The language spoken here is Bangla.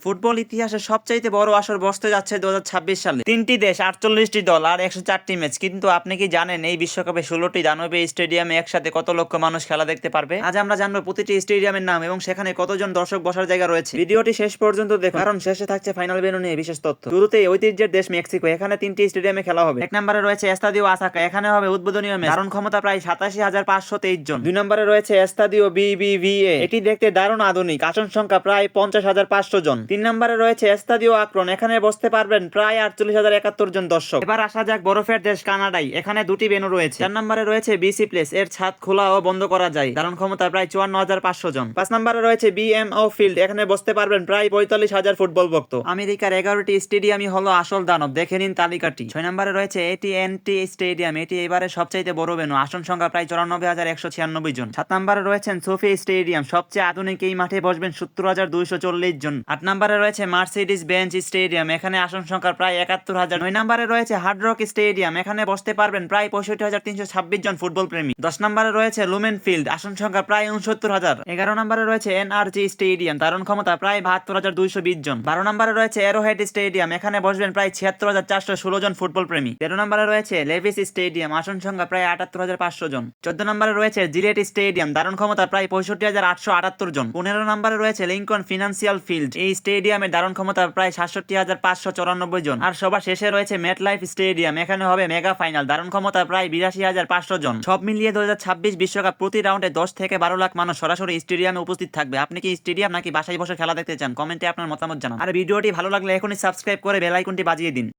ফুটবল ইতিহাসে সবচাইতে বড় আসর বসতে যাচ্ছে 2026 সালে। 3টি দেশ, 48টি দল আর 104টি ম্যাচ। কিন্তু আপনি কি জানেন এই বিশ্বকাপে 16টি দানবে স্টেডিয়ামে একসাথে কত লক্ষ মানুষ খেলা দেখতে পারবে? আজ আমরা জানবো প্রতিটি স্টেডিয়ামের নাম এবং সেখানে কতজন দর্শক বসার জায়গা রয়েছে। ভিডিওটি শেষ পর্যন্ত দেখুন, কারণ শেষে থাকছে ফাইনাল ভেন্যু নিয়ে বিশেষ তথ্য। শুরুতেই ঐতিহ্যের দেশ মেক্সিকো, এখানে 3টি স্টেডিয়ামে খেলা হবে। 1 নম্বরে রয়েছে এস্তাদিও আসাকা, এখানে হবে উদ্বোধনীয় ম্যাচ। ধারণ ক্ষমতা প্রায় 87,523 জন। 2 নম্বরে রয়েছে এস্তাদিও বিবিভিএ, এটি দেখতে দারুণ আধুনিক, আসন সংখ্যা প্রায় 50,500 জন। 3 নম্বরে রয়েছে এস্তাদিও আকরন, এখানে বসতে পারবেন প্রায় 48,071 জন দর্শক। এবার আসা যাক বরফের দেশ কানাডায়, এখানে 2টি ভেন্যু রয়েছে। 4 নম্বরে রয়েছে বিসি প্লেস, এর ছাদ খোলা ও বন্ধ করা যায়, ধারণ ক্ষমতা প্রায় 54,500 জন। 5 নম্বরে রয়েছে বিএমও ফিল্ড, এখানে বসতে পারবেন প্রায় 45,000 ফুটবল ভক্ত। আমেরিকার 11টি স্টেডিয়ামই হলো আসল দানব, দেখে নিন তালিকাটি। 6 নম্বরে রয়েছে এটিএনটি স্টেডিয়াম, এটি এবারে সবচাইতে বড় ভেন্যু, আসন সংখ্যা প্রায় 94,196 জন। 7 নম্বরে রয়েছেন সোফি স্টেডিয়াম, সবচেয়ে আধুনিক, এই মাঠে বসবেন 70,240 জন। 8 নম্বরে রয়েছে মার্সিডিজ বেঞ্চ স্টেডিয়াম, এখানে আসন সংখ্যা প্রায় 71,000। 9 নম্বরে রয়েছে হার্ড রক স্টেডিয়াম, এখানে বসতে পারবেন প্রায় 65,326 জন ফুটবল প্রেমী। 10 নম্বরে রয়েছে লুমেন ফিল্ড, আসন সংখ্যা প্রায় 69,000। 11 নম্বরে রয়েছে এনআরজি স্টেডিয়াম, ধারণ ক্ষমতা প্রায় 72,220 জন। 12 নম্বরে রয়েছে অ্যারোহেড স্টেডিয়াম, এখানে বসবেন প্রায় 76,416 জন ফুটবল প্রেমী। 13 নম্বরে রয়েছে লেভিস স্টেডিয়াম, আসন সংখ্যা প্রায় 78,500 জন। 14 নম্বরে রয়েছে জিলেট স্টেডিয়াম, ধারণ ক্ষমতা প্রায় 65,878 জন। 15 নম্বরে রয়েছে লিঙ্কন ফিনান্সিয়াল ফিল্ড, এই স্টেডিয়ামের ধারণ ক্ষমতা প্রায় 67,594 জন। আর সবার শেষে রয়েছে মেটলাইফ স্টেডিয়াম, এখানে হবে মেগা ফাইনাল, ধারণ ক্ষমতা প্রায় 82,500 জন। সব মিলিয়ে 2026 বিশ্বকাপ প্রতি রাউন্ডে 10 থেকে 12 লাখ মানুষ সরাসরি স্টেডিয়ামে উপস্থিত থাকবে। আপনি কি স্টেডিয়াম নাকি বাসায় বসে খেলা দেখতে চান? কমেন্টে আপনার মতামত জানান। আর ভিডিওটি ভালো লাগলে এখনই সাবস্ক্রাইব করে বেল আইকনটি বাজিয়ে দিন।